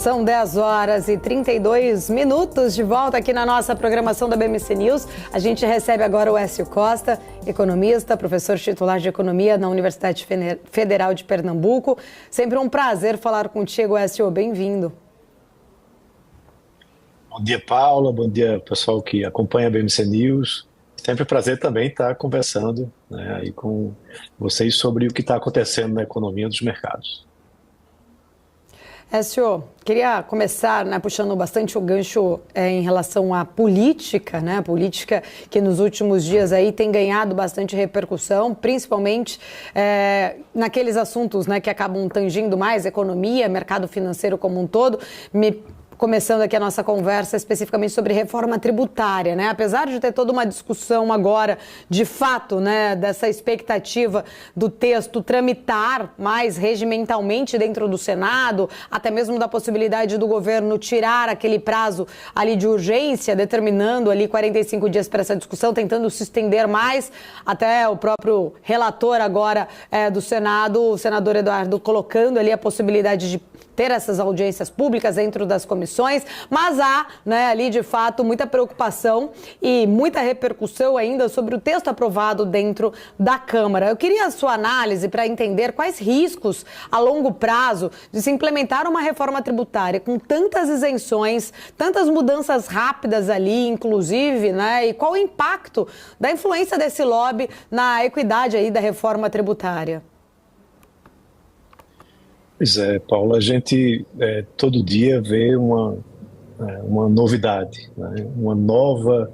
São 10 horas e 32 minutos de volta aqui na nossa programação da BMC News. A gente recebe agora o Écio Costa, economista, professor titular de Economia na Universidade Federal de Pernambuco. Sempre um prazer falar contigo, Écio. Bem-vindo. Bom dia, Paula. Bom dia, pessoal que acompanha a BMC News. Sempre um prazer também estar conversando, né, aí com vocês sobre o que está acontecendo na economia dos mercados. Écio, queria começar, né, puxando bastante o gancho em relação à política, né, a política que nos últimos dias aí tem ganhado bastante repercussão, principalmente naqueles assuntos, né, que acabam tangindo mais economia, mercado financeiro como um todo. Começando aqui a nossa conversa especificamente sobre reforma tributária, né? Apesar de ter toda uma discussão agora, de fato, né, dessa expectativa do texto tramitar mais regimentalmente dentro do Senado, até mesmo da possibilidade do governo tirar aquele prazo ali de urgência, determinando ali 45 dias para essa discussão, tentando se estender mais, até o próprio relator agora do Senado, o senador Eduardo, colocando ali a possibilidade de ter essas audiências públicas dentro das comissões, mas há, né, ali de fato muita preocupação e muita repercussão ainda sobre o texto aprovado dentro da Câmara. Eu queria a sua análise para entender quais riscos a longo prazo de se implementar uma reforma tributária com tantas isenções, tantas mudanças rápidas ali, inclusive, né, e qual o impacto da influência desse lobby na equidade aí da reforma tributária. Pois é, Paula, a gente todo dia vê uma novidade, né? Uma nova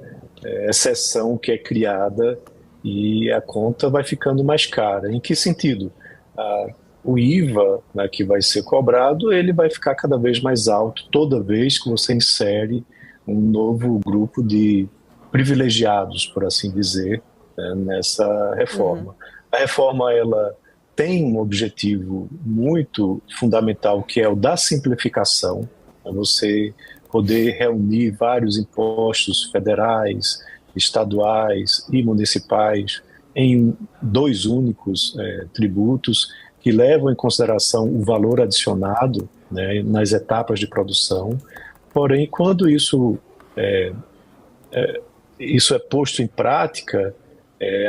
exceção que é criada e a conta vai ficando mais cara. Em que sentido? O IVA, né, que vai ser cobrado, ele vai ficar cada vez mais alto toda vez que você insere um novo grupo de privilegiados, por assim dizer, né, nessa reforma. A reforma, ela tem um objetivo muito fundamental, que é o da simplificação, você poder reunir vários impostos federais, estaduais e municipais em dois únicos tributos que levam em consideração o valor adicionado, né, nas etapas de produção. Porém, quando isso é posto em prática,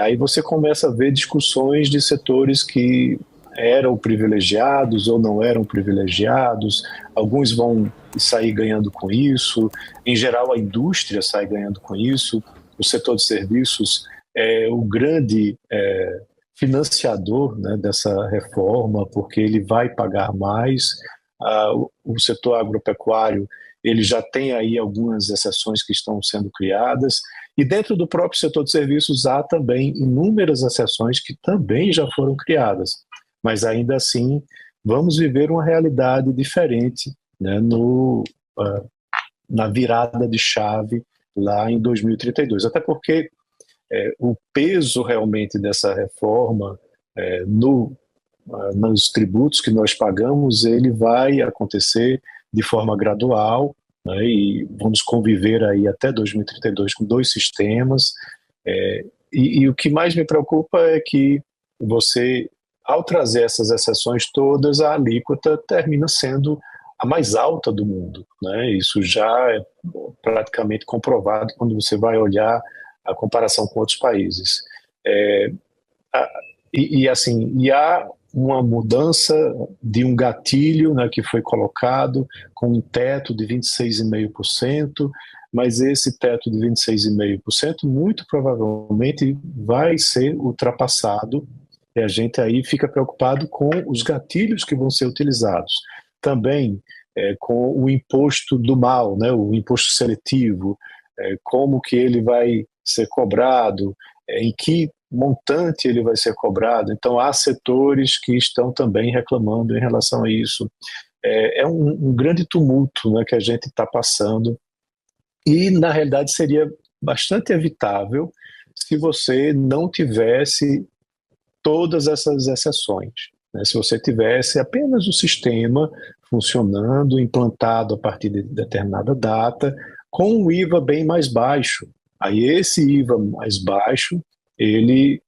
aí você começa a ver discussões de setores que eram privilegiados ou não eram privilegiados, alguns vão sair ganhando com isso, em geral a indústria sai ganhando com isso, o setor de serviços é o grande financiador, né, dessa reforma, porque ele vai pagar mais. O setor agropecuário, ele já tem aí algumas exceções que estão sendo criadas, e dentro do próprio setor de serviços há também inúmeras exceções que também já foram criadas, mas ainda assim vamos viver uma realidade diferente, né, na virada de chave lá em 2032, até porque o peso realmente dessa reforma nos tributos que nós pagamos, ele vai acontecer de forma gradual, né, e vamos conviver aí até 2032 com dois sistemas, e o que mais me preocupa é que você, ao trazer essas exceções todas, a alíquota termina sendo a mais alta do mundo, né? Isso já é praticamente comprovado quando você vai olhar a comparação com outros países. E há uma mudança de um gatilho, né, que foi colocado com um teto de 26,5%, mas esse teto de 26,5% muito provavelmente vai ser ultrapassado, e a gente aí fica preocupado com os gatilhos que vão ser utilizados. Também com o imposto do mal, né, o imposto seletivo, como que ele vai ser cobrado, em que montante ele vai ser cobrado. Então há setores que estão também reclamando em relação a isso. É um grande tumulto, né, que a gente está passando, e na realidade seria bastante evitável se você não tivesse todas essas exceções, né? Se você tivesse apenas o sistema funcionando, implantado a partir de determinada data, com o IVA bem mais baixo. Aí esse IVA mais baixo, ele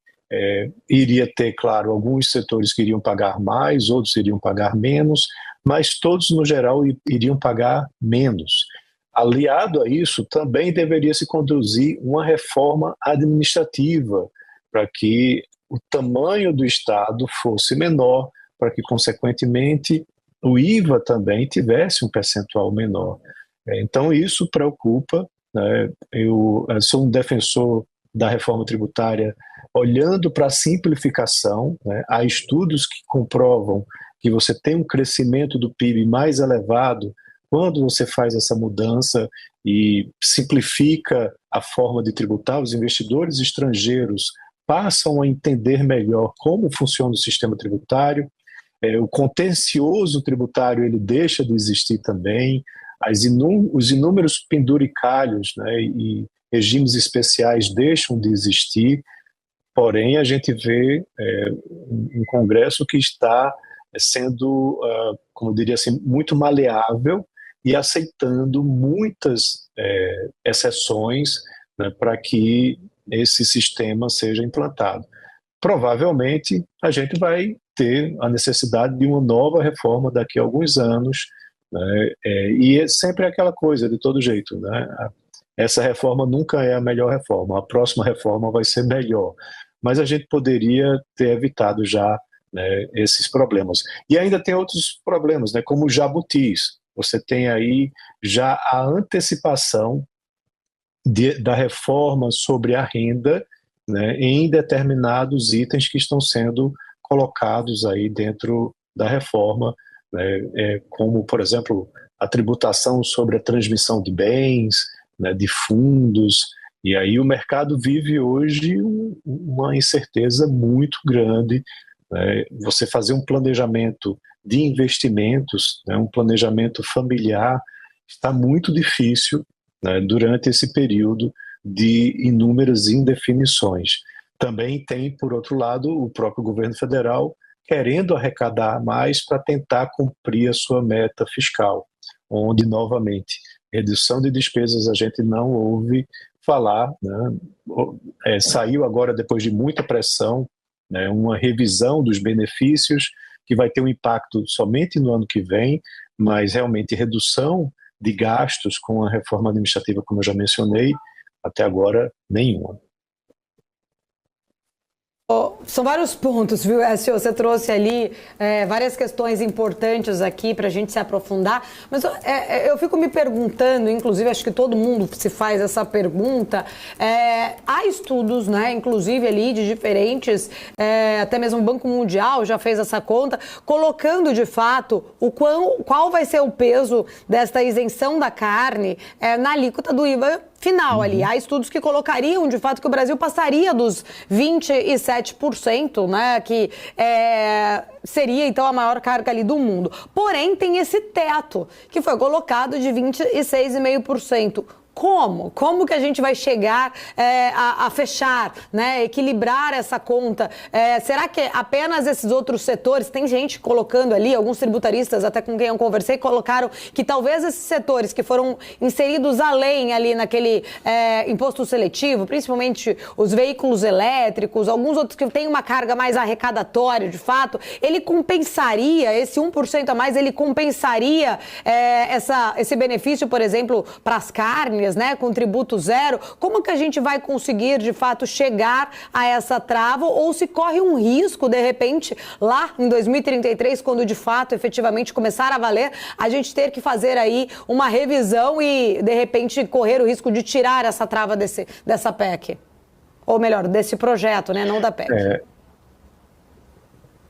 Iria ter, claro, alguns setores que iriam pagar mais, outros iriam pagar menos, mas todos, no geral, iriam pagar menos. Aliado a isso, também deveria se conduzir uma reforma administrativa para que o tamanho do Estado fosse menor, para que, consequentemente, o IVA também tivesse um percentual menor. Então, isso preocupa, né? Eu sou um defensor da reforma tributária olhando para a simplificação, né? Há estudos que comprovam que você tem um crescimento do PIB mais elevado quando você faz essa mudança e simplifica a forma de tributar. Os investidores estrangeiros passam a entender melhor como funciona o sistema tributário, o contencioso tributário ele deixa de existir também, os inúmeros penduricalhos, né, e regimes especiais deixam de existir, porém a gente vê um Congresso que está sendo, como eu diria assim, muito maleável e aceitando muitas exceções, né, para que esse sistema seja implantado. Provavelmente a gente vai ter a necessidade de uma nova reforma daqui a alguns anos, né? E é sempre aquela coisa, de todo jeito, né? Essa reforma nunca é a melhor reforma, a próxima reforma vai ser melhor, mas a gente poderia ter evitado já, né, esses problemas. E ainda tem outros problemas, né, como jabutis. Você tem aí já a antecipação da reforma sobre a renda, né, em determinados itens que estão sendo colocados aí dentro da reforma, né, como, por exemplo, a tributação sobre a transmissão de bens, né, de fundos, e aí o mercado vive hoje uma incerteza muito grande, né. Você fazer um planejamento de investimentos, né, um planejamento familiar, está muito difícil, né, durante esse período de inúmeras indefinições. Também tem, por outro lado, o próprio governo federal querendo arrecadar mais para tentar cumprir a sua meta fiscal, onde, novamente, redução de despesas a gente não ouve falar, né? Saiu agora, depois de muita pressão, né, uma revisão dos benefícios que vai ter um impacto somente no ano que vem, mas realmente redução de gastos com a reforma administrativa, como eu já mencionei, até agora nenhuma. São vários pontos, viu, Écio? Você trouxe ali várias questões importantes aqui para a gente se aprofundar, mas eu fico me perguntando, inclusive acho que todo mundo se faz essa pergunta, há estudos, né, inclusive ali de diferentes, até mesmo o Banco Mundial já fez essa conta, colocando de fato qual vai ser o peso desta isenção da carne na alíquota do IVA final ali. Há estudos que colocariam, de fato, que o Brasil passaria dos 27%, né, que seria, então, a maior carga ali do mundo. Porém, tem esse teto, que foi colocado de 26,5%. Como que a gente vai chegar a fechar, né, equilibrar essa conta? Será que apenas esses outros setores, tem gente colocando ali, alguns tributaristas, até com quem eu conversei, colocaram que talvez esses setores que foram inseridos além ali naquele imposto seletivo, principalmente os veículos elétricos, alguns outros que têm uma carga mais arrecadatória, de fato, ele compensaria, esse 1% a mais, ele compensaria esse benefício, por exemplo, para as carnes, né, com tributo zero. Como que a gente vai conseguir, de fato, chegar a essa trava, ou se corre um risco, de repente, lá em 2033, quando de fato, efetivamente, começar a valer, a gente ter que fazer aí uma revisão e, de repente, correr o risco de tirar essa trava dessa PEC? Ou melhor, desse projeto, né, não da PEC.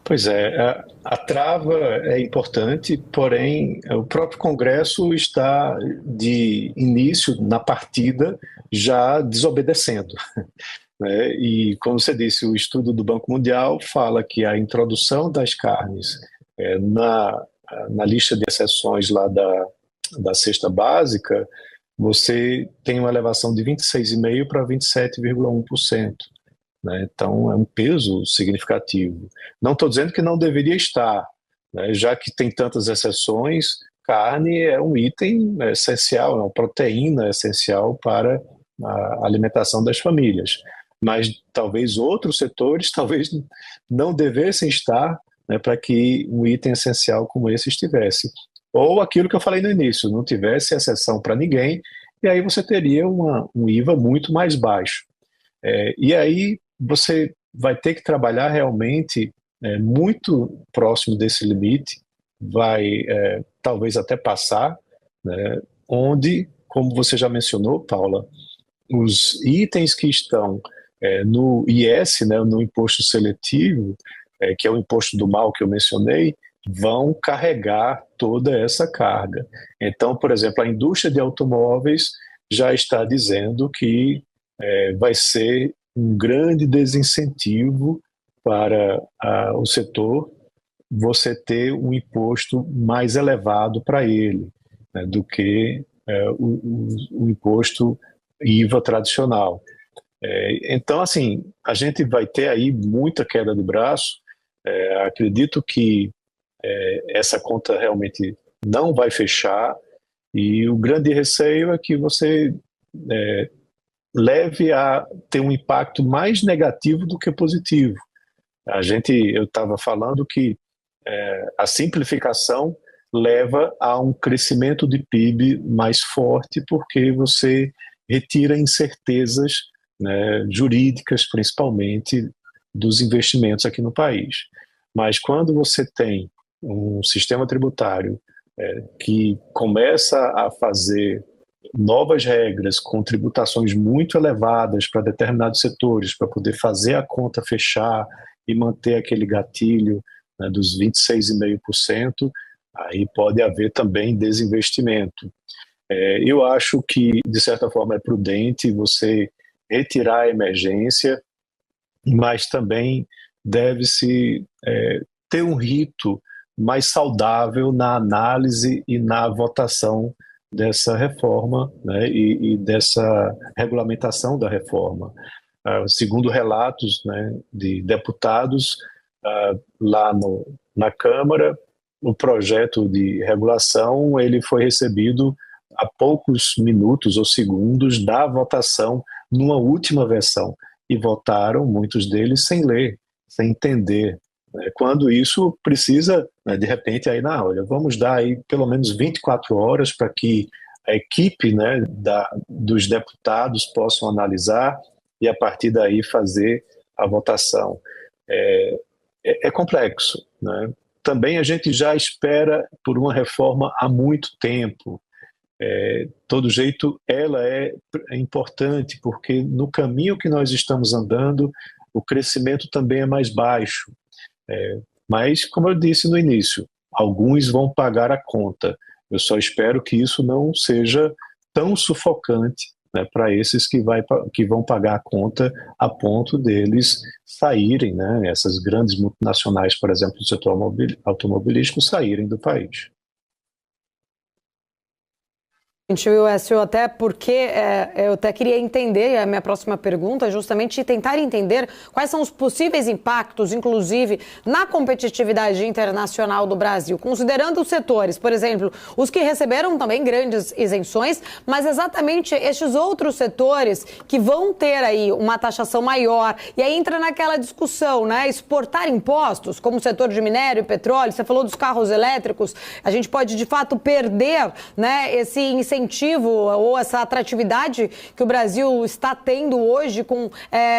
Pois é, a trava é importante, porém o próprio Congresso está de início na partida já desobedecendo, né? E como você disse, o estudo do Banco Mundial fala que a introdução das carnes na lista de exceções lá da cesta básica, você tem uma elevação de 26,5% para 27,1%. Né? Então, é um peso significativo. Não estou dizendo que não deveria estar, né? Já que tem tantas exceções, carne é um item essencial, é uma proteína essencial para a alimentação das famílias. mas talvez outros setores talvez não devessem estar, né, para que um item essencial como esse estivesse. Ou aquilo que eu falei no início, não tivesse exceção para ninguém, e aí você teria um IVA muito mais baixo. E aí você vai ter que trabalhar realmente muito próximo desse limite, vai talvez até passar, né, onde, como você já mencionou, Paula, os itens que estão no IS, né, no imposto seletivo, que é o imposto do mal que eu mencionei, vão carregar toda essa carga. Então, por exemplo, a indústria de automóveis já está dizendo que vai ser um grande desincentivo para o setor você ter um imposto mais elevado para ele, né, do que o imposto IVA tradicional. Então, assim, a gente vai ter aí muita queda de braço. Acredito que essa conta realmente não vai fechar, e o grande receio é que você leve a ter um impacto mais negativo do que positivo. Eu estava falando que a simplificação leva a um crescimento de PIB mais forte, porque você retira incertezas, né, jurídicas, principalmente, dos investimentos aqui no país. Mas quando você tem um sistema tributário que começa a fazer novas regras com tributações muito elevadas para determinados setores, para poder fazer a conta fechar e manter aquele gatilho, né, dos 26,5%, aí pode haver também desinvestimento. Eu acho que, de certa forma, é prudente você retirar a emergência, mas também deve-se ter um rito mais saudável na análise e na votação dessa reforma, né, e dessa regulamentação da reforma. Segundo relatos, né, de deputados lá na Câmara, o projeto de regulação ele foi recebido a poucos minutos ou segundos da votação numa última versão, e votaram, muitos deles, sem ler, sem entender, né, quando isso precisa, né, de repente, aí, olha, vamos dar aí pelo menos 24 horas para que a equipe, né, dos deputados possam analisar e, a partir daí, fazer a votação. É complexo, né? Também a gente já espera por uma reforma há muito tempo. Todo jeito, ela é importante, porque no caminho que nós estamos andando, o crescimento também é mais baixo. Mas, como eu disse no início, alguns vão pagar a conta. Eu só espero que isso não seja tão sufocante, né, para esses que vão pagar a conta a ponto deles saírem, né, essas grandes multinacionais, por exemplo, do setor automobilístico, saírem do país. Wilson, até porque eu até queria entender, a minha próxima pergunta é justamente tentar entender quais são os possíveis impactos, inclusive, na competitividade internacional do Brasil, considerando os setores, por exemplo, os que receberam também grandes isenções, mas exatamente estes outros setores que vão ter aí uma taxação maior, e aí entra naquela discussão, né, exportar impostos, como o setor de minério e petróleo, você falou dos carros elétricos, a gente pode de fato perder, né, esse incentivo ou essa atratividade que o Brasil está tendo hoje com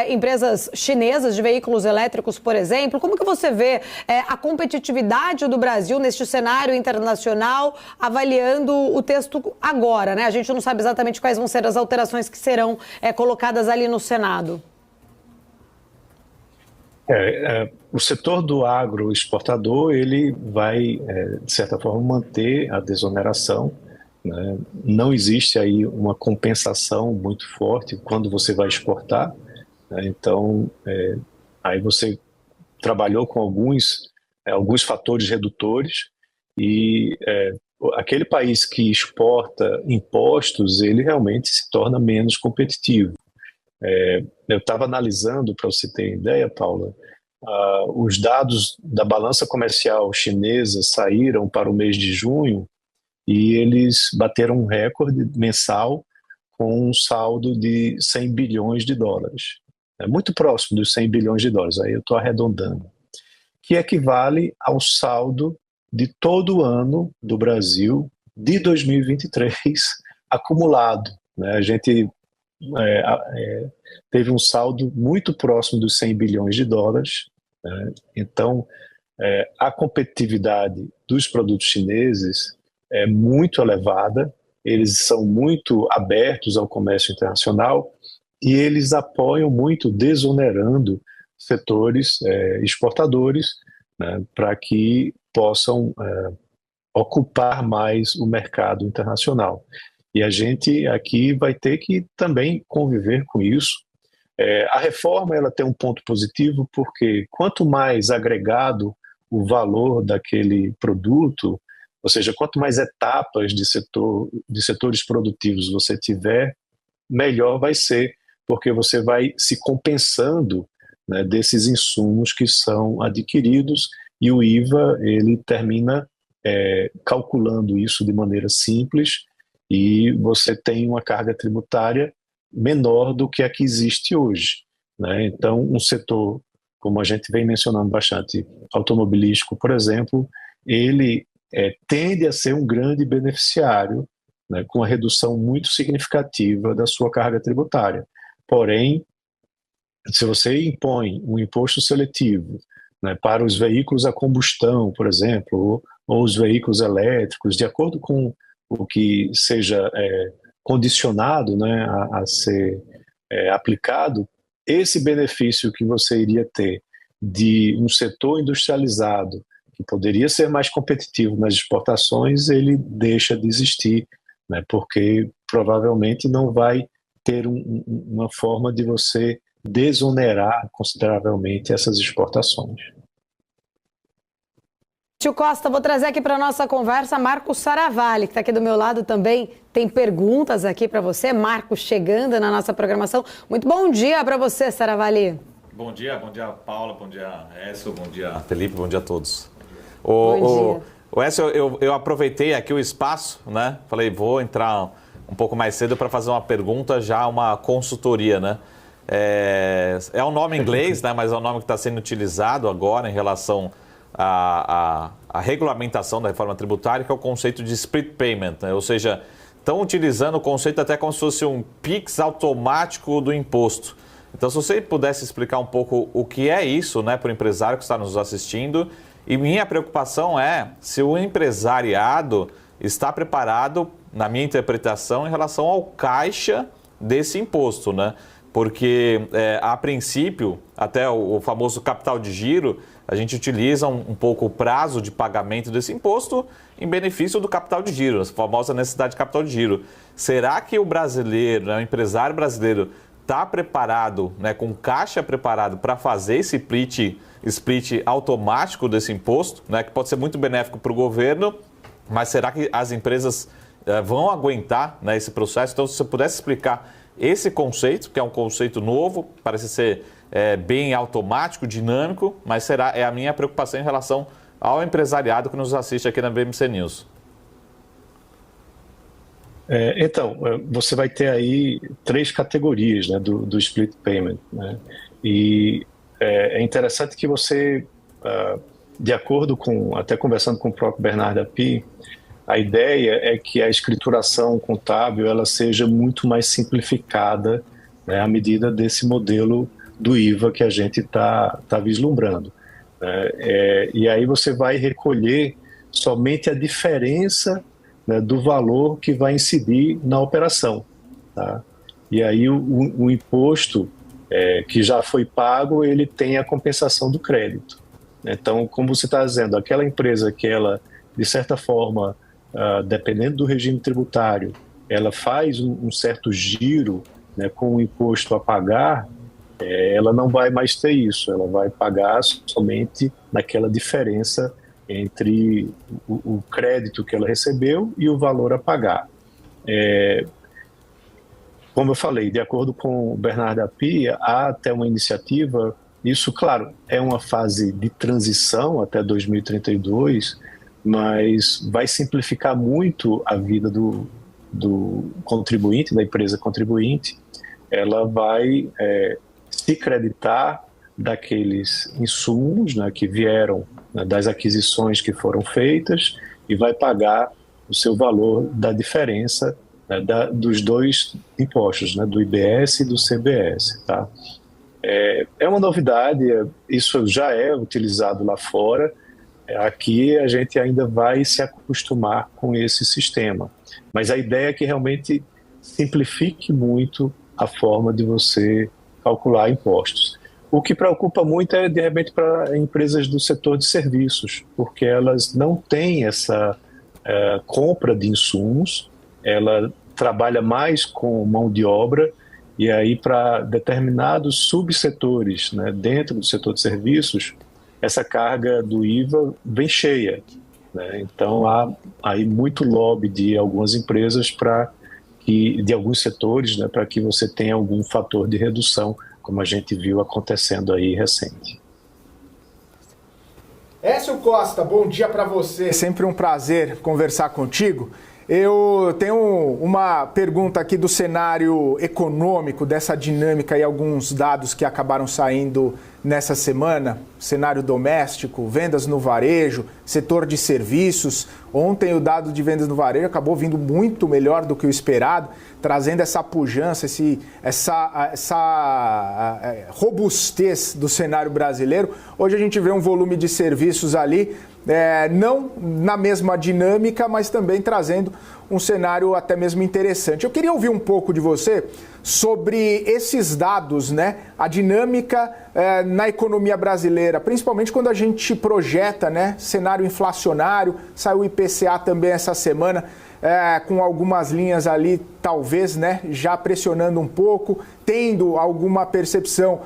empresas chinesas de veículos elétricos, por exemplo. Como que você vê a competitividade do Brasil neste cenário internacional, avaliando o texto agora, né? A gente não sabe exatamente quais vão ser as alterações que serão colocadas ali no Senado. O setor do agroexportador, ele vai, de certa forma, manter a desoneração, né? Não existe aí uma compensação muito forte quando você vai exportar, né? Então, aí você trabalhou com alguns fatores redutores, e aquele país que exporta impostos, ele realmente se torna menos competitivo. Eu estava analisando, para você ter ideia, Paula, os dados da balança comercial chinesa saíram para o mês de junho, e eles bateram um recorde mensal com um saldo de 100 bilhões de dólares. muito próximo dos 100 bilhões de dólares, aí eu estou arredondando, que equivale ao saldo de todo o ano do Brasil de 2023 acumulado, né? A gente teve um saldo muito próximo dos 100 bilhões de dólares, né? Então, a competitividade dos produtos chineses é muito elevada, eles são muito abertos ao comércio internacional e eles apoiam muito, desonerando setores exportadores, né, para que possam ocupar mais o mercado internacional. E a gente aqui vai ter que também conviver com isso. A reforma ela tem um ponto positivo porque quanto mais agregado o valor daquele produto, ou seja, quanto mais etapas de setores produtivos você tiver, melhor vai ser, porque você vai se compensando, né, desses insumos que são adquiridos, e o IVA ele termina calculando isso de maneira simples, e você tem uma carga tributária menor do que a que existe hoje, né? Então, um setor, como a gente vem mencionando bastante, automobilístico, por exemplo, ele tende a ser um grande beneficiário, né, com uma redução muito significativa da sua carga tributária. Porém, se você impõe um imposto seletivo, né, para os veículos a combustão, por exemplo, ou os veículos elétricos, de acordo com o que seja condicionado, né, a ser aplicado, esse benefício que você iria ter de um setor industrializado que poderia ser mais competitivo nas exportações, ele deixa de existir, né, porque provavelmente não vai ter uma forma de você desonerar consideravelmente essas exportações. Tio Costa, vou trazer aqui para a nossa conversa Marcos Saravalli, que está aqui do meu lado também. Tem perguntas aqui para você. Marcos chegando na nossa programação. Muito bom dia para você, Saravalli. Bom dia Paula, bom dia Écio, bom dia Felipe, bom dia a todos. Bom dia. Écio, eu aproveitei aqui o espaço, né? Falei, vou entrar um pouco mais cedo para fazer uma pergunta, já uma consultoria, né? É um nome em inglês, né? Mas é um nome que está sendo utilizado agora em relação à regulamentação da reforma tributária, que é o conceito de split payment, né? Ou seja, estão utilizando o conceito até como se fosse um PIX automático do imposto. Então, se você pudesse explicar um pouco o que é isso, né, para o empresário que está nos assistindo. E minha preocupação é se o empresariado está preparado, na minha interpretação, em relação ao caixa desse imposto, né? Porque, a princípio, até o famoso capital de giro, a gente utiliza um pouco o prazo de pagamento desse imposto em benefício do capital de giro, a famosa necessidade de capital de giro. Será que o brasileiro, né, o empresário brasileiro, está preparado, né, com caixa preparado para fazer esse split automático desse imposto, né, que pode ser muito benéfico para o governo, mas será que as empresas vão aguentar, né, esse processo? Então, se você pudesse explicar esse conceito, que é um conceito novo, parece ser bem automático, dinâmico, mas é a minha preocupação em relação ao empresariado que nos assiste aqui na BMC News. Então, você vai ter aí 3 categorias, né, do split payment, né? E é interessante que você, de acordo com, até conversando com o próprio Bernardo Api, a ideia é que a escrituração contábil ela seja muito mais simplificada, né, à medida desse modelo do IVA que a gente está vislumbrando, né? E aí você vai recolher somente a diferença, né, do valor que vai incidir na operação, tá? E aí o imposto que já foi pago, ele tem a compensação do crédito. Então, como você está dizendo, aquela empresa que ela, de certa forma, dependendo do regime tributário, ela faz um certo giro, né, com o imposto a pagar, ela não vai mais ter isso, ela vai pagar somente naquela diferença entre o crédito que ela recebeu e o valor a pagar. Como eu falei, de acordo com o Bernardo Api, há até uma iniciativa, isso, claro, é uma fase de transição até 2032, mas vai simplificar muito a vida do contribuinte, da empresa contribuinte. Ela vai se creditar daqueles insumos, né, que vieram, né, das aquisições que foram feitas, e vai pagar o seu valor da diferença, né, dos dois impostos, né, do IBS e do CBS. Tá? É uma novidade, isso já é utilizado lá fora. Aqui a gente ainda vai se acostumar com esse sistema. Mas a ideia é que realmente simplifique muito a forma de você calcular impostos. O que preocupa muito é, de repente, para empresas do setor de serviços, porque elas não têm essa compra de insumos, ela trabalha mais com mão de obra, e aí para determinados subsetores, né, dentro do setor de serviços, essa carga do IVA vem cheia, né? Então há aí muito lobby de algumas empresas de alguns setores, né, para que você tenha algum fator de redução, como a gente viu acontecendo aí recente. Écio Costa, bom dia para você. É sempre um prazer conversar contigo. Eu tenho uma pergunta aqui do cenário econômico, dessa dinâmica e alguns dados que acabaram saindo nessa semana. Cenário doméstico, vendas no varejo, setor de serviços. Ontem o dado de vendas no varejo acabou vindo muito melhor do que o esperado, trazendo essa pujança, essa robustez do cenário brasileiro. Hoje a gente vê um volume de serviços ali, não na mesma dinâmica, mas também trazendo um cenário até mesmo interessante. Eu queria ouvir um pouco de você sobre esses dados, né? A dinâmica na economia brasileira, principalmente quando a gente projeta, né, cenário inflacionário. Saiu o IPCA também essa semana, com algumas linhas ali, talvez, né, já pressionando um pouco, tendo alguma percepção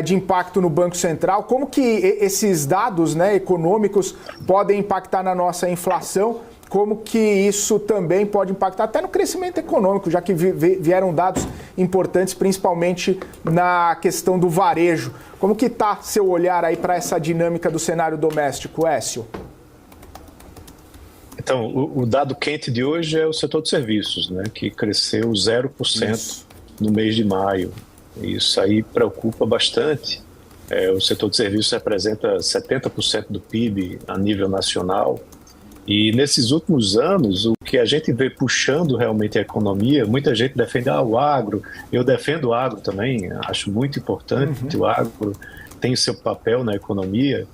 de impacto no Banco Central. Como que esses dados, né, econômicos podem impactar na nossa inflação? Como que isso também pode impactar até no crescimento econômico, já que vieram dados importantes, principalmente na questão do varejo. Como que está seu olhar aí para essa dinâmica do cenário doméstico, Écio? Então, o dado quente de hoje é o setor de serviços, né, que cresceu 0% no mês de maio. Isso aí preocupa bastante. O setor de serviços representa 70% do PIB a nível nacional. E nesses últimos anos, o que a gente vê puxando realmente a economia, muita gente defende o agro, eu defendo o agro também, acho muito importante. O agro tem o seu papel na economia,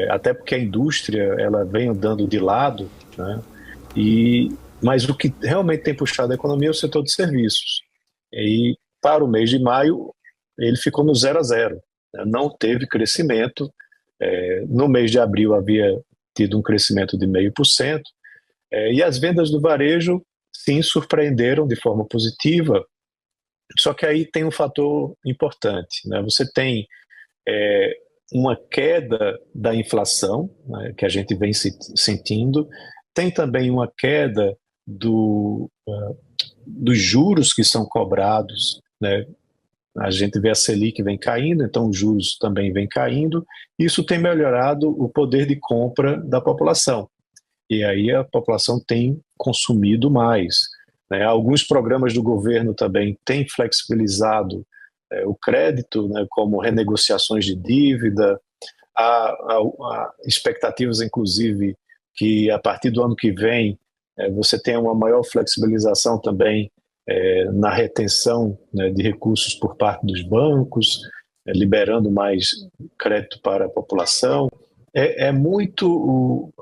até porque a indústria ela vem andando de lado, né? Mas o que realmente tem puxado a economia é o setor de serviços. E para o mês de maio, ele ficou no 0 a 0, né? Não teve crescimento. No mês de abril havia tido um crescimento de 0,5%, e as vendas do varejo, sim, surpreenderam de forma positiva, só que aí tem um fator importante, né? Você tem uma queda da inflação, né, que a gente vem sentindo, tem também uma queda dos juros que são cobrados, né? A gente vê a Selic vem caindo, então os juros também vem caindo. Isso tem melhorado o poder de compra da população. E aí a população tem consumido mais, né? Alguns programas do governo também têm flexibilizado o crédito, né, como renegociações de dívida. Há expectativas, inclusive, que a partir do ano que vem você tenha uma maior flexibilização também na retenção, né, de recursos por parte dos bancos, liberando mais crédito para a população. É muito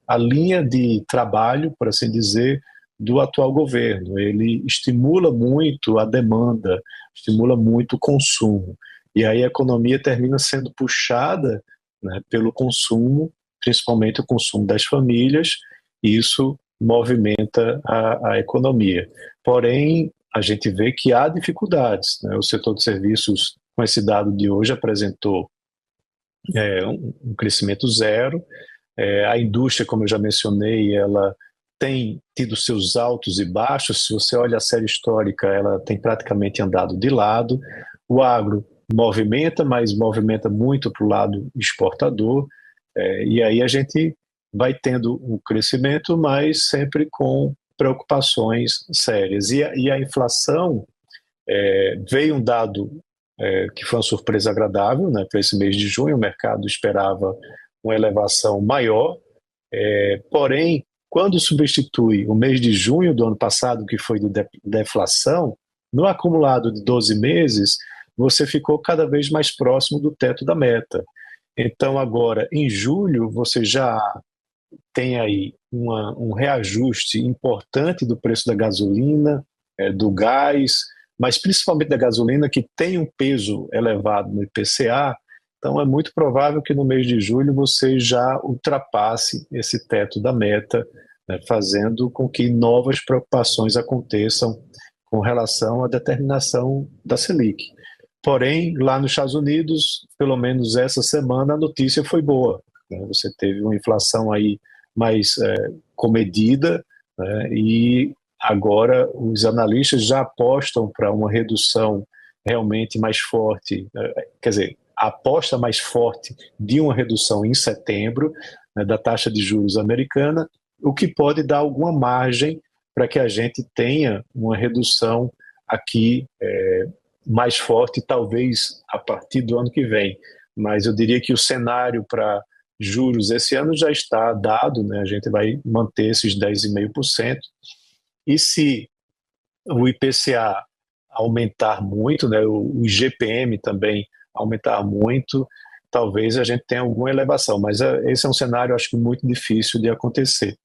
a linha de trabalho, por assim dizer, do atual governo. Ele estimula muito a demanda, estimula muito o consumo. E aí a economia termina sendo puxada, né, pelo consumo, principalmente o consumo das famílias, e isso movimenta a economia. Porém, a gente vê que há dificuldades, né? O setor de serviços, com esse dado de hoje, apresentou um crescimento zero. A indústria, como eu já mencionei, ela tem tido seus altos e baixos. Se você olha a série histórica, ela tem praticamente andado de lado. O agro movimenta, mas movimenta muito para o lado exportador. E aí a gente vai tendo um crescimento, mas sempre com preocupações sérias. E a inflação, veio um dado que foi uma surpresa agradável, né, para esse mês de junho. O mercado esperava uma elevação maior, porém, quando substitui o mês de junho do ano passado, que foi de deflação, no acumulado de 12 meses, você ficou cada vez mais próximo do teto da meta. Então, agora, em julho, você já tem aí um reajuste importante do preço da gasolina, do gás, mas principalmente da gasolina, que tem um peso elevado no IPCA. Então, é muito provável que no mês de julho você já ultrapasse esse teto da meta, né, fazendo com que novas preocupações aconteçam com relação à determinação da Selic. Porém, lá nos Estados Unidos, pelo menos essa semana, a notícia foi boa, né? Você teve uma inflação aí mais comedida, né? E agora os analistas já apostam para uma redução realmente mais forte, quer dizer, a aposta mais forte de uma redução em setembro, né, da taxa de juros americana, o que pode dar alguma margem para que a gente tenha uma redução aqui mais forte, talvez a partir do ano que vem. Mas eu diria que o cenário para juros esse ano já está dado, né? A gente vai manter esses 10,5%. E se o IPCA aumentar muito, né, o IGPM também aumentar muito, talvez a gente tenha alguma elevação. Mas esse é um cenário, acho que, muito difícil de acontecer.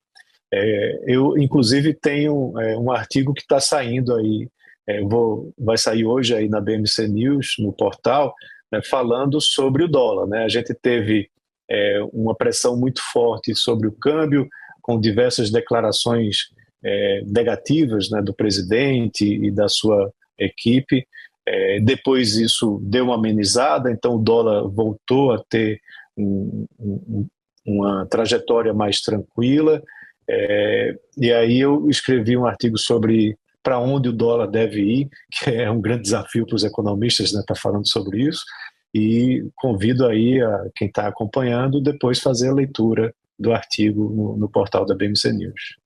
Eu, inclusive, tenho um artigo que está saindo aí, vai sair hoje aí na BMC News, no portal, né, falando sobre o dólar, né? A gente teve uma pressão muito forte sobre o câmbio, com diversas declarações negativas, né, do presidente e da sua equipe. Depois isso deu uma amenizada, então o dólar voltou a ter uma trajetória mais tranquila. E aí eu escrevi um artigo sobre para onde o dólar deve ir, que é um grande desafio para os economistas, né, estar falando sobre isso, e convido aí a quem está acompanhando depois fazer a leitura do artigo no portal da BMC News.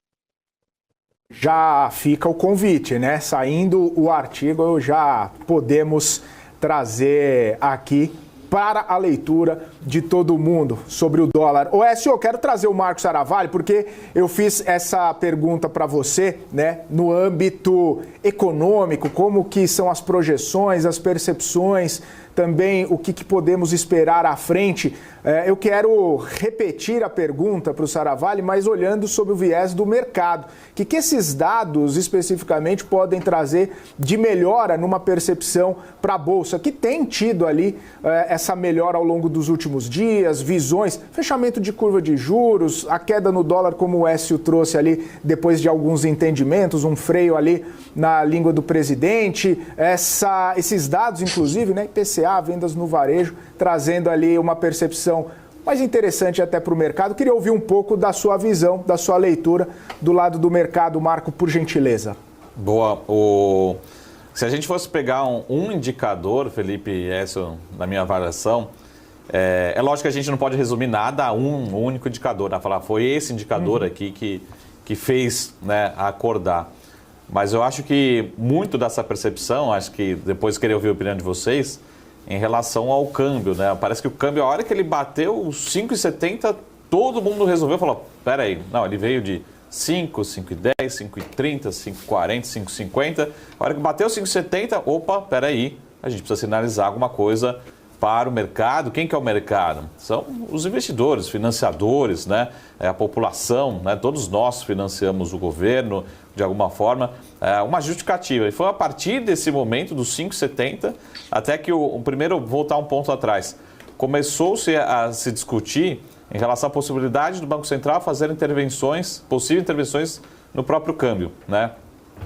Já fica o convite, né? Saindo o artigo, já podemos trazer aqui para a leitura de todo mundo sobre o dólar. Ô, Écio, eu quero trazer o Marcos Saravalli, porque eu fiz essa pergunta para você, né, no âmbito econômico, como que são as projeções, as percepções, também o que podemos esperar à frente. Eu quero repetir a pergunta para o Saravalli, mas olhando sob o viés do mercado. O que esses dados especificamente podem trazer de melhora numa percepção para a Bolsa, que tem tido ali essa melhora ao longo dos últimos dias, visões, fechamento de curva de juros, a queda no dólar, como o Écio trouxe ali, depois de alguns entendimentos, um freio ali na língua do presidente, esses dados, inclusive, né, IPCA, vendas no varejo, trazendo ali uma percepção mais interessante até para o mercado. Queria ouvir um pouco da sua visão, da sua leitura do lado do mercado, Marco, por gentileza. Boa. Se a gente fosse pegar um indicador, Felipe, Écio, na minha avaliação, é lógico que a gente não pode resumir nada a um único indicador, né? Falar, foi esse indicador aqui que fez, né, acordar. Mas eu acho que muito dessa percepção, acho que depois queria ouvir a opinião de vocês, em relação ao câmbio, né? Parece que o câmbio, a hora que ele bateu os 5,70, todo mundo resolveu, falou, peraí, não, ele veio de 5, 5,10, 5,30, 5,40, 5,50, a hora que bateu 5,70, opa, peraí, a gente precisa sinalizar alguma coisa para o mercado. Quem que é o mercado? São os investidores, financiadores, né? A população, né? Todos nós financiamos o governo de alguma forma, uma justificativa. E foi a partir desse momento, dos 5,70, até que primeiro, voltar um ponto atrás, começou-se a se discutir em relação à possibilidade do Banco Central fazer possíveis intervenções no próprio câmbio, né?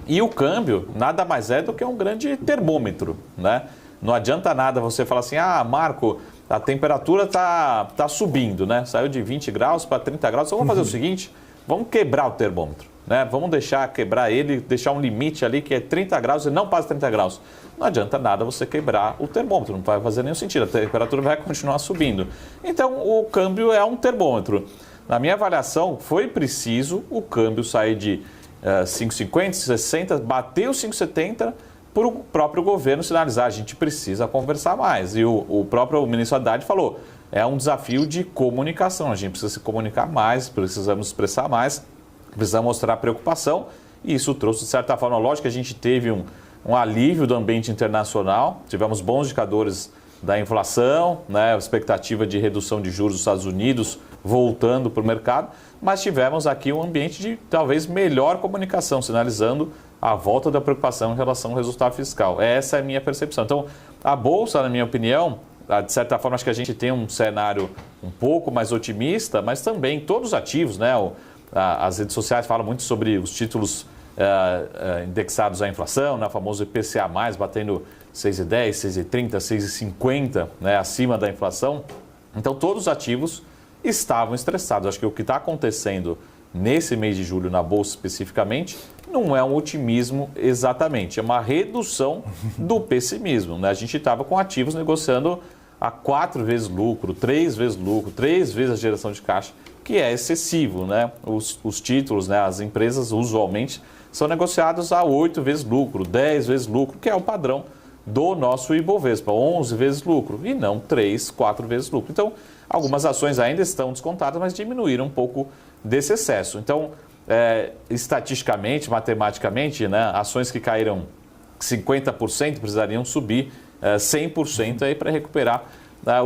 E o câmbio nada mais é do que um grande termômetro, né? Não adianta nada você falar assim, Marco, a temperatura tá subindo, né? Saiu de 20 graus para 30 graus, então vamos fazer o seguinte, vamos quebrar o termômetro, né? Vamos quebrar ele, deixar um limite ali que é 30 graus e não passa 30 graus. Não adianta nada você quebrar o termômetro, não vai fazer nenhum sentido, a temperatura vai continuar subindo. Então, o câmbio é um termômetro. Na minha avaliação, foi preciso o câmbio sair de 5,50, 60, bateu 5,70 por o próprio governo sinalizar, a gente precisa conversar mais. E o próprio ministro Haddad falou, é um desafio de comunicação, a gente precisa se comunicar mais, precisamos expressar mais, precisamos mostrar preocupação, e isso trouxe, de certa forma, lógico que a gente teve um alívio do ambiente internacional, tivemos bons indicadores da inflação, né, a expectativa de redução de juros dos Estados Unidos voltando para o mercado, mas tivemos aqui um ambiente de talvez melhor comunicação, sinalizando a volta da preocupação em relação ao resultado fiscal. Essa é a minha percepção. Então, a Bolsa, na minha opinião, de certa forma, acho que a gente tem um cenário um pouco mais otimista, mas também todos os ativos, né? As redes sociais falam muito sobre os títulos indexados à inflação, né? O famoso IPCA+, batendo 6,10, 6,30, 6,50, né? Acima da inflação. Então, todos os ativos estavam estressados. Acho que o que está acontecendo nesse mês de julho, na Bolsa especificamente, não é um otimismo exatamente, é uma redução do pessimismo, né? A gente estava com ativos negociando a 4 vezes lucro, 3 vezes lucro, 3 vezes a geração de caixa, que é excessivo, né? Os títulos, né? As empresas usualmente são negociados a 8 vezes lucro, 10 vezes lucro, que é o padrão do nosso Ibovespa, 11 vezes lucro e não 3, 4 vezes lucro. Então, algumas ações ainda estão descontadas, mas diminuíram um pouco desse excesso. Então, estatisticamente, matematicamente, né, ações que caíram 50% precisariam subir 100% aí para recuperar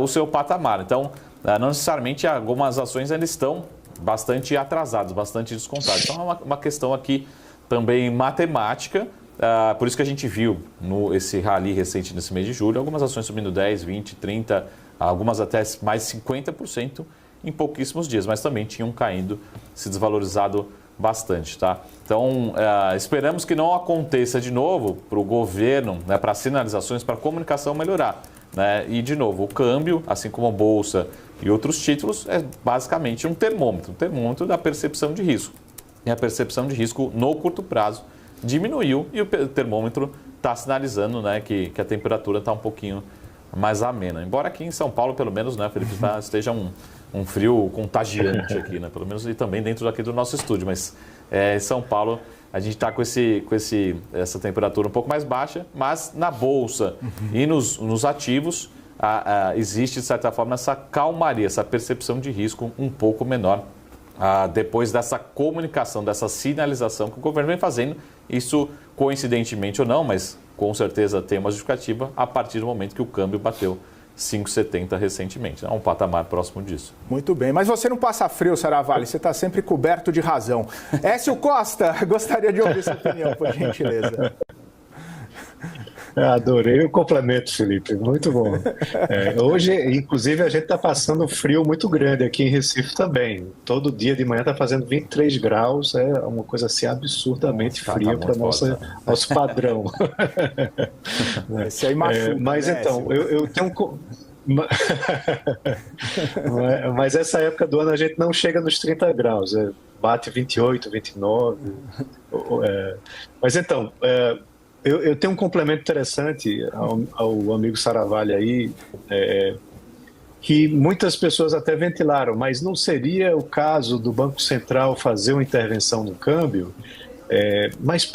o seu patamar. Então, não necessariamente algumas ações ainda estão bastante atrasadas, bastante descontadas. Então, é uma questão aqui também matemática. Por isso que a gente viu esse rally recente nesse mês de julho, algumas ações subindo 10, 20, 30, algumas até mais 50% em pouquíssimos dias, mas também tinham caindo, se desvalorizado bastante, tá? Então, esperamos que não aconteça de novo para o governo, né, para sinalizações, para a comunicação melhorar, né? E, de novo, o câmbio, assim como a Bolsa e outros títulos, é basicamente um termômetro da percepção de risco. E a percepção de risco no curto prazo diminuiu e o termômetro está sinalizando, né, que a temperatura está um pouquinho mais amena. Embora aqui em São Paulo, pelo menos, né, Felipe, esteja um frio contagiante aqui, né, pelo menos, e também dentro daqui do nosso estúdio. Mas em São Paulo a gente está com essa temperatura um pouco mais baixa, mas na Bolsa e nos ativos existe, de certa forma, essa calmaria, essa percepção de risco um pouco menor depois dessa comunicação, dessa sinalização que o governo vem fazendo. Isso, coincidentemente ou não, mas com certeza tem uma justificativa a partir do momento que o câmbio bateu 5,70 recentemente. É um patamar próximo disso. Muito bem, mas você não passa frio, Saravalli, você está sempre coberto de razão. Écio Costa, gostaria de ouvir sua opinião, por gentileza. Adorei o complemento, Felipe, muito bom. Hoje, inclusive, a gente está passando frio muito grande aqui em Recife também. Todo dia de manhã está fazendo 23 graus, é uma coisa assim absurdamente fria para nosso padrão. Esse aí machuca, mas né, então, eu tenho mas essa época do ano a gente não chega nos 30 graus, bate 28, 29. Mas então, eu tenho um complemento interessante ao amigo Saravalli aí, que muitas pessoas até ventilaram, mas não seria o caso do Banco Central fazer uma intervenção no câmbio? Mas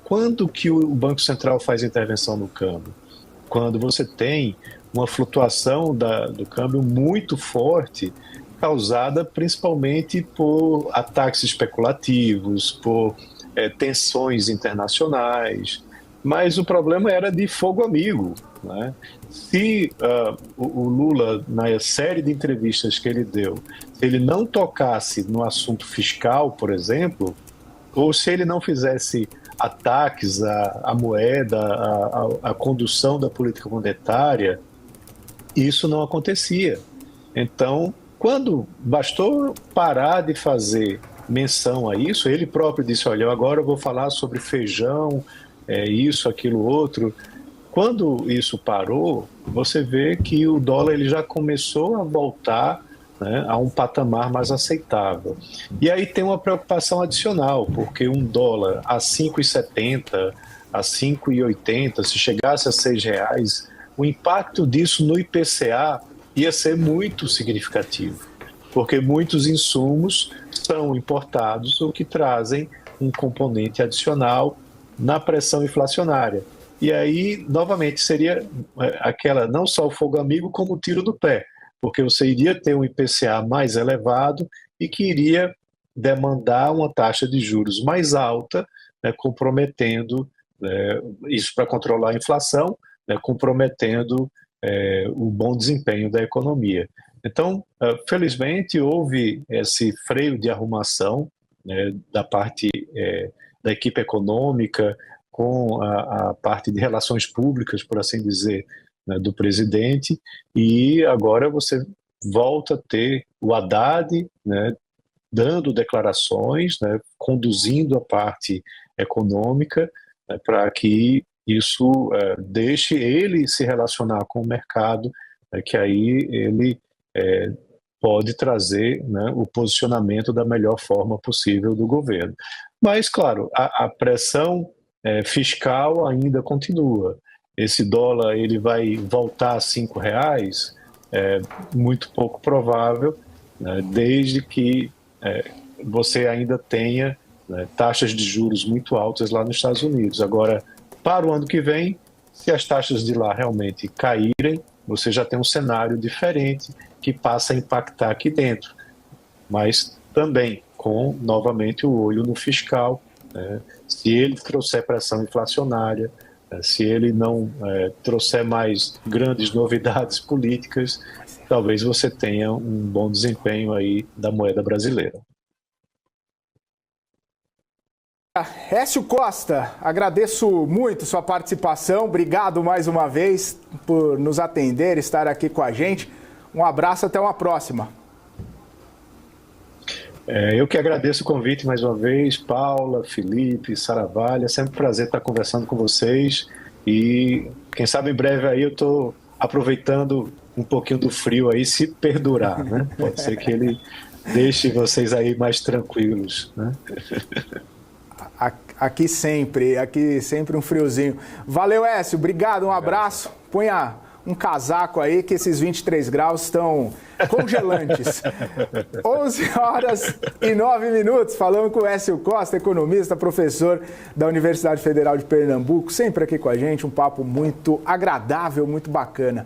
quando que o Banco Central faz intervenção no câmbio? Quando você tem uma flutuação do câmbio muito forte, causada principalmente por ataques especulativos, por tensões internacionais. Mas o problema era de fogo amigo, né? Se o Lula, na série de entrevistas que ele deu, se ele não tocasse no assunto fiscal, por exemplo, ou se ele não fizesse ataques à moeda, à condução da política monetária, isso não acontecia. Então, quando bastou parar de fazer menção a isso, ele próprio disse, olha, agora eu vou falar sobre feijão, isso, aquilo, outro. Quando isso parou, você vê que o dólar ele já começou a voltar, né, a um patamar mais aceitável. E aí tem uma preocupação adicional, porque um dólar a 5,70, a 5,80, se chegasse a R$6, o impacto disso no IPCA ia ser muito significativo, porque muitos insumos são importados, o que trazem um componente adicional na pressão inflacionária. E aí, novamente, seria aquela, não só o fogo amigo, como o tiro no pé, porque você iria ter um IPCA mais elevado e que iria demandar uma taxa de juros mais alta, né, comprometendo isso para controlar a inflação, né, comprometendo o bom desempenho da economia. Então, felizmente, houve esse freio de arrumação, né, da parte da equipe econômica com a parte de relações públicas, por assim dizer, né, do presidente, e agora você volta a ter o Haddad, né, dando declarações, né, conduzindo a parte econômica, né, para que isso deixe ele se relacionar com o mercado, que aí ele pode trazer, né, o posicionamento da melhor forma possível do governo. Mas, claro, a pressão fiscal ainda continua. Esse dólar ele vai voltar a R$5? Muito pouco provável, né, desde que você ainda tenha, né, taxas de juros muito altas lá nos Estados Unidos. Agora, para o ano que vem, se as taxas de lá realmente caírem, você já tem um cenário diferente que passa a impactar aqui dentro, mas também com, novamente, o olho no fiscal, né? Se ele trouxer pressão inflacionária, se ele não trouxer mais grandes novidades políticas, talvez você tenha um bom desempenho aí da moeda brasileira. Écio Costa, agradeço muito sua participação, obrigado mais uma vez por nos atender, estar aqui com a gente. Um abraço, até uma próxima. Eu que agradeço o convite mais uma vez, Paula, Felipe, Saravalha, é sempre um prazer estar conversando com vocês e quem sabe em breve aí eu estou aproveitando um pouquinho do frio aí, se perdurar, né? Pode ser que ele deixe vocês aí mais tranquilos, né? Aqui sempre um friozinho. Valeu, Écio, obrigado, um abraço. Ponha um casaco aí que esses 23 graus estão congelantes. 11h09, falamos com o Écio Costa, economista, professor da Universidade Federal de Pernambuco, sempre aqui com a gente, um papo muito agradável, muito bacana.